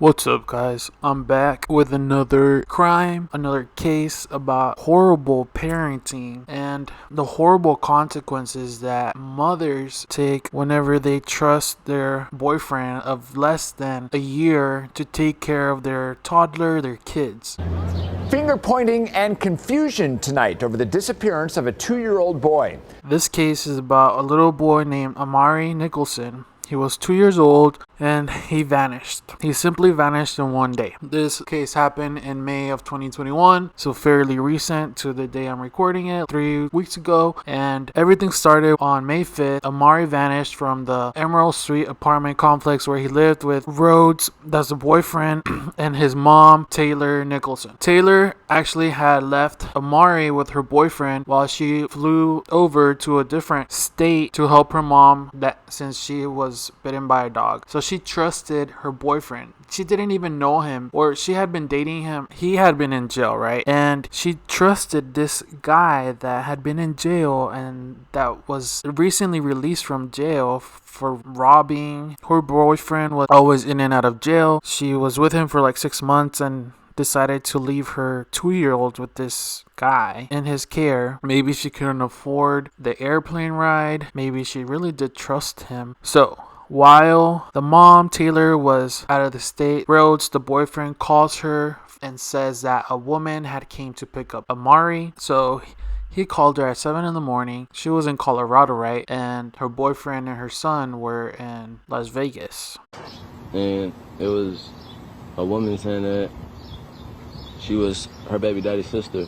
What's up, guys? I'm back with another crime, another case about horrible parenting and the horrible consequences that mothers take whenever they trust their boyfriend of less than a year to take care of their toddler, their kids. Finger pointing and confusion tonight over the disappearance of a 2-year-old boy. This case is about a little boy named Amari Nicholson. He was 2 years old and he vanished. He simply vanished in one day. This case happened in May of 2021, so fairly recent to the day I'm recording it, 3 weeks ago. And everything started on May 5th. Amari vanished from the Emerald Suite apartment complex where he lived with Rhodes, that's the boyfriend, and his mom, Tayler Nicholson. Tayler actually had left Amari with her boyfriend while she flew over to a different state to help her mom, that since she was bitten by a dog. So she trusted her boyfriend. She didn't even know him, or she had been dating him. He had been in jail, right? And she trusted this guy that had been in jail and that was recently released from jail for robbing. Her boyfriend was always in and out of jail. She was with him for like 6 months and decided to leave her 2-year-old with this guy in his care. Maybe she couldn't afford the airplane ride. Maybe she really did trust him. So while the mom, Tayler, was out of the state, Rhodes, the boyfriend, calls her and says that a woman had came to pick up Amari. So he called her at 7 in the morning. She was in Colorado, right? And her boyfriend and her son were in Las Vegas. And it was a woman saying that she was her baby daddy's sister.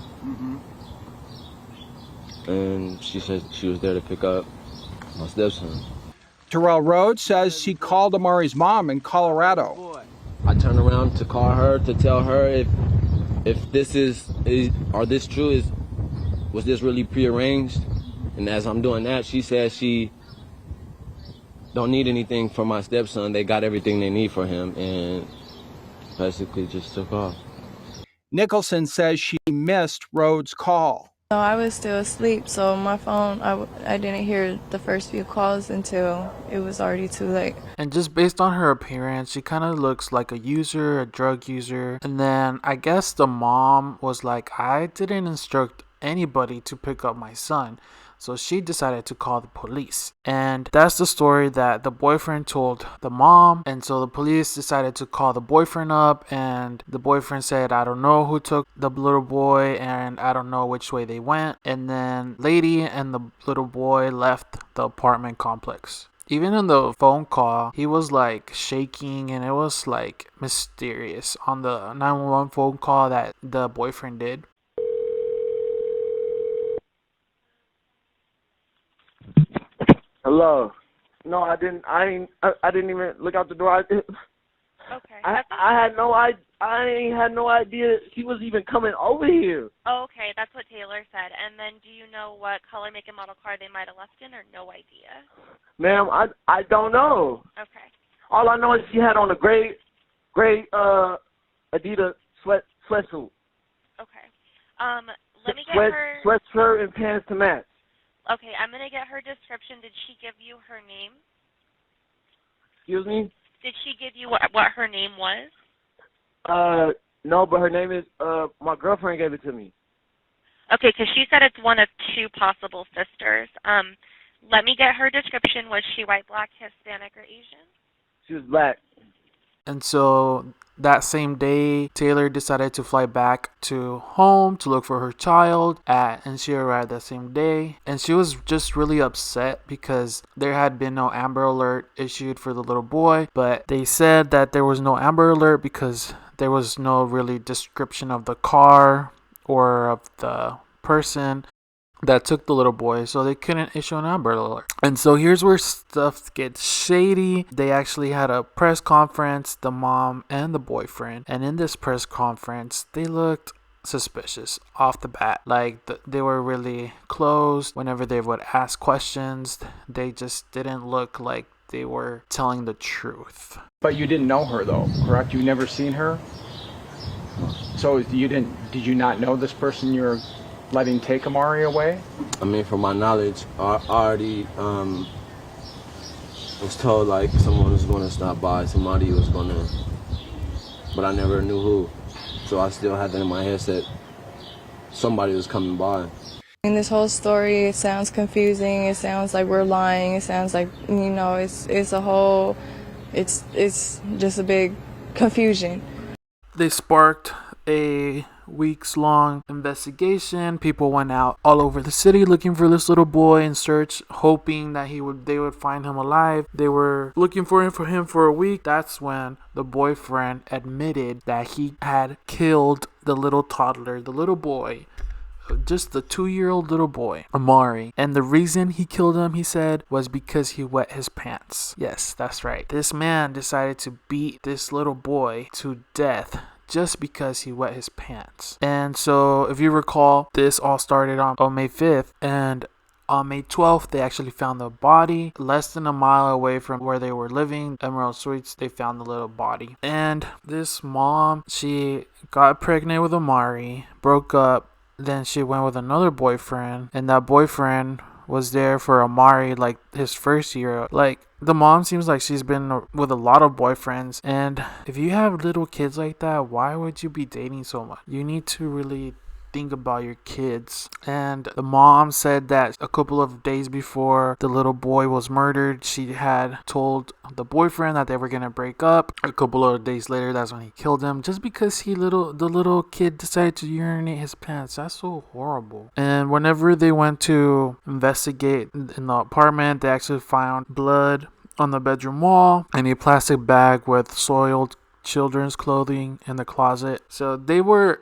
And she said she was there to pick up my stepson. Terrell Rhodes says she called Amari's mom in Colorado. I turned around to call her to tell her if this is are this true, was this really prearranged? And as I'm doing that, she said she don't need anything for my stepson. They got everything they need for him, and basically just took off. Nicholson says she missed Rhodes' call. No, I was still asleep, so my phone, I didn't hear the first few calls until it was already too late. And just based on her appearance, she kind of looks like a user, a drug user. And then I guess the mom was like, I didn't instruct anybody to pick up my son. So she decided to call the police. And that's the story that the boyfriend told the mom. And so the police decided to call the boyfriend up. And the boyfriend said, I don't know who took the little boy and I don't know which way they went. And then lady and the little boy left the apartment complex. Even in the phone call, he was like shaking and it was like mysterious on the 911 phone call that the boyfriend did. Hello. No, I didn't. I didn't even look out the door. Okay. I had no. I ain't had no idea he was even coming over here. Okay, that's what Taylor said. And then, do you know what color, make, and model car they might have left in, or no idea? Ma'am, I don't know. Okay. All I know is she had on a gray Adidas sweatsuit. Okay. Let me get her. Sweatshirt and pants to match. Okay, I'm gonna get her description. Did she give you her name? Excuse me? Did she give you what her name was? No, but her name is, my girlfriend gave it to me. Okay, because she said it's one of two possible sisters. Let me get her description. Was she white, black, Hispanic, or Asian? She was black. And so that same day, Taylor decided to fly back to home to look for her child, and she arrived that same day. And she was just really upset because there had been no Amber Alert issued for the little boy, but they said that there was no Amber Alert because there was no really description of the car or of the person that took the little boy, so they couldn't issue an Amber Alert. And so here's where stuff gets shady. They actually had a press conference, the mom and the boyfriend, and in this press conference they looked suspicious off the bat. Like they were really closed. Whenever they would ask questions, they just didn't look like they were telling the truth. But you didn't know her though, correct? You never seen her? So did you not know this person you're letting take Amari away? I mean, from my knowledge, I already was told like someone was going to stop by, somebody was going to but I never knew who. So I still had that in my head that somebody was coming by. In this whole story, it sounds confusing. It sounds like we're lying. It sounds like, you know, it's just a big confusion. They sparked a weeks-long investigation. People went out all over the city looking for this little boy in search, hoping that they would find him alive. They were looking for him for a week. That's when the boyfriend admitted that he had killed the little toddler, the little boy, just the 2-year-old little boy, Amari. And the reason he killed him, he said, was because he wet his pants. Yes, that's right. This man decided to beat this little boy to death just because he wet his pants. And so, if you recall, this all started on May 5th, and on May 12th, they actually found the body less than a mile away from where they were living, Emerald Suites. They found the little body. And this mom, she got pregnant with Amari, broke up, then she went with another boyfriend, and that boyfriend was there for Amari like his first year. Like, the mom seems like she's been with a lot of boyfriends, and if you have little kids like that, why would you be dating so much? You need to really think about your kids. And the mom said that a couple of days before the little boy was murdered, she had told the boyfriend that they were gonna break up. A couple of days later, that's when he killed him, just because the little kid decided to urinate his pants. That's so horrible. And whenever they went to investigate in the apartment, they actually found blood on the bedroom wall and a plastic bag with soiled children's clothing in the closet. So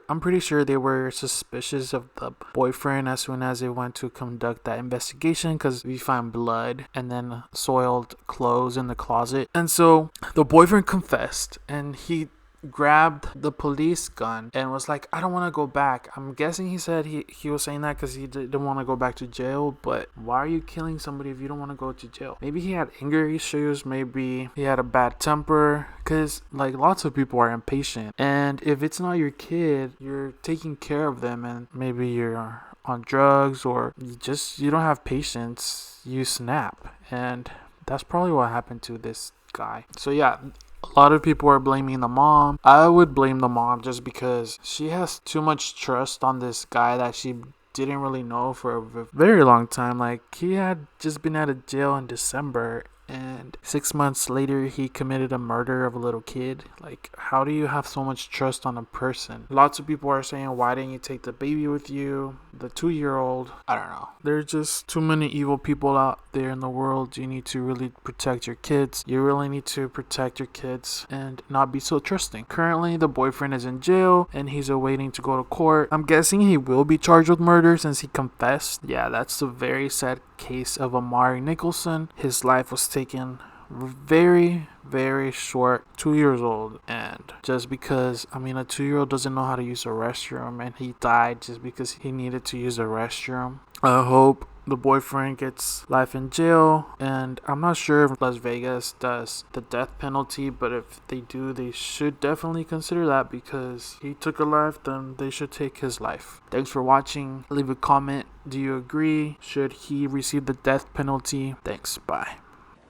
I'm pretty sure they were suspicious of the boyfriend as soon as they went to conduct that investigation, because we find blood and then soiled clothes in the closet. And so the boyfriend confessed, and he grabbed the police gun and was like, I don't want to go back. I'm guessing he said he was saying that because he didn't want to go back to jail. But why are you killing somebody if you don't want to go to jail? Maybe he had anger issues. Maybe he had a bad temper, because like lots of people are impatient, and if it's not your kid, you're taking care of them, and maybe you're on drugs or you don't have patience, you snap. And that's probably what happened to this guy. So yeah, a lot of people are blaming the mom. I would blame the mom just because she has too much trust on this guy that she didn't really know for a very long time. Like, he had just been out of jail in December, and 6 months later he committed a murder of a little kid. Like, how do you have so much trust on a person? Lots of people are saying, why didn't you take the baby with you, the 2-year-old? I don't know. There's just too many evil people out there in the world. You need to really protect your kids. You really need to protect your kids and not be so trusting. Currently, the boyfriend is in jail and he's awaiting to go to court. I'm guessing he will be charged with murder since he confessed. Yeah, that's a very sad case of Amari Nicholson. His life was taken very, very short, 2 years old, and just because, a 2-year-old doesn't know how to use a restroom, and he died just because he needed to use a restroom. I hope the boyfriend gets life in jail, and I'm not sure if Las Vegas does the death penalty, but if they do, they should definitely consider that, because he took a life, then they should take his life. Thanks for watching. Leave a comment. Do you agree? Should he receive the death penalty? Thanks. Bye.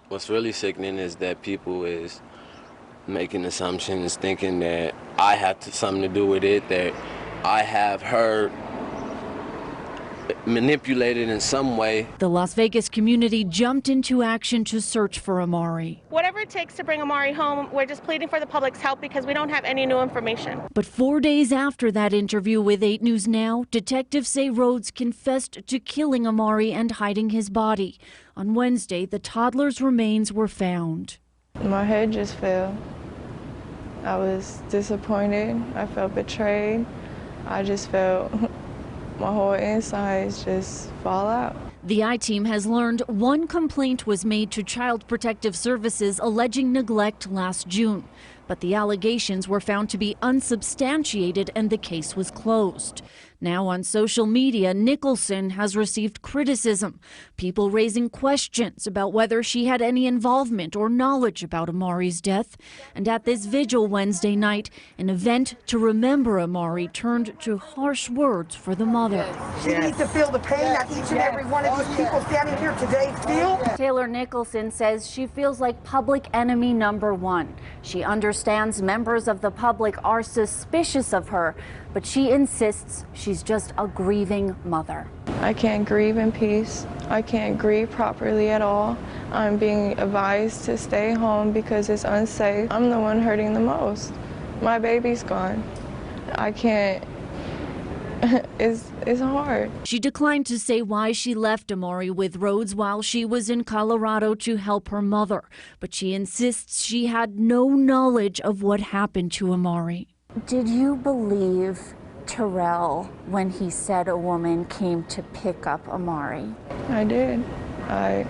What's really sickening is that people is making assumptions, thinking that I have something to do with it, that I have her manipulated in some way. The Las Vegas community jumped into action to search for Amari. Whatever it takes to bring Amari home, we're just pleading for the public's help because we don't have any new information. But 4 days after that interview with 8 News Now, detectives say Rhodes confessed to killing Amari and hiding his body. On Wednesday, the toddler's remains were found. My head just fell. I was disappointed. I felt betrayed. I just felt my whole insides just fall out. The I-Team has learned one complaint was made to Child Protective Services alleging neglect last June, but the allegations were found to be unsubstantiated and the case was closed. Now on social media, Nicholson has received criticism, people raising questions about whether she had any involvement or knowledge about Amari's death. And at this vigil Wednesday night, an event to remember Amari turned to harsh words for the mother. She needs to feel the pain that each and every one of these people standing here today feel. Tayler Nicholson says she feels like public enemy number one. She understands members of the public are suspicious of her, but she insists she's just a grieving mother. I can't grieve in peace. I can't grieve properly at all. I'm being advised to stay home because it's unsafe. I'm the one hurting the most. My baby's gone. I can't. It's hard. She declined to say why she left Amari with Rhodes while she was in Colorado to help her mother, but she insists she had no knowledge of what happened to Amari. Did you believe Terrell when he said a woman came to pick up Amari? I did. I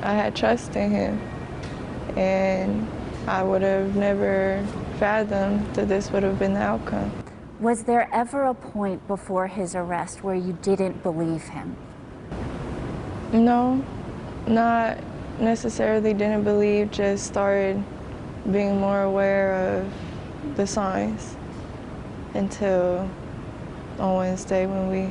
had trust in him, and I would have never fathomed that this would have been the outcome. Was there ever a point before his arrest where you didn't believe him? No, not necessarily didn't believe, just started being more aware of the signs until on Wednesday when we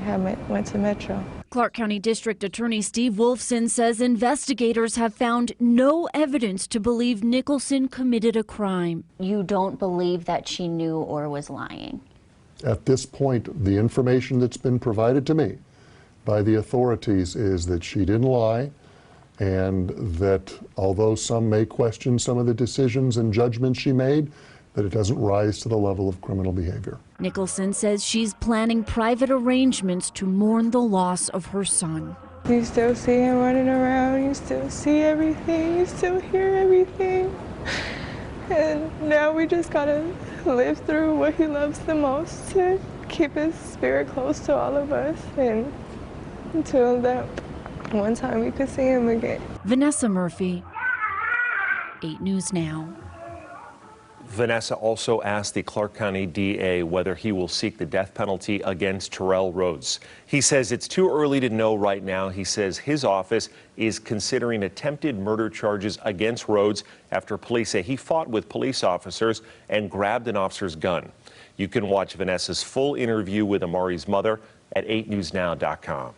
went to Metro. Clark County District Attorney Steve Wolfson says investigators have found no evidence to believe Nicholson committed a crime. You don't believe that she knew or was lying? At this point, the information that's been provided to me by the authorities is that she didn't lie, and that although some may question some of the decisions and judgments she made, that it doesn't rise to the level of criminal behavior. Nicholson says she's planning private arrangements to mourn the loss of her son. You still see him running around, you still see everything, you still hear everything. And now we just gotta live through what he loves the most to keep his spirit close to all of us, and until that one time we could see him again. Vanessa Murphy, 8 News Now. Vanessa also asked the Clark County DA whether he will seek the death penalty against Terrell Rhodes. He says it's too early to know right now. He says his office is considering attempted murder charges against Rhodes after police say he fought with police officers and grabbed an officer's gun. You can watch Vanessa's full interview with Amari's mother at 8newsnow.com.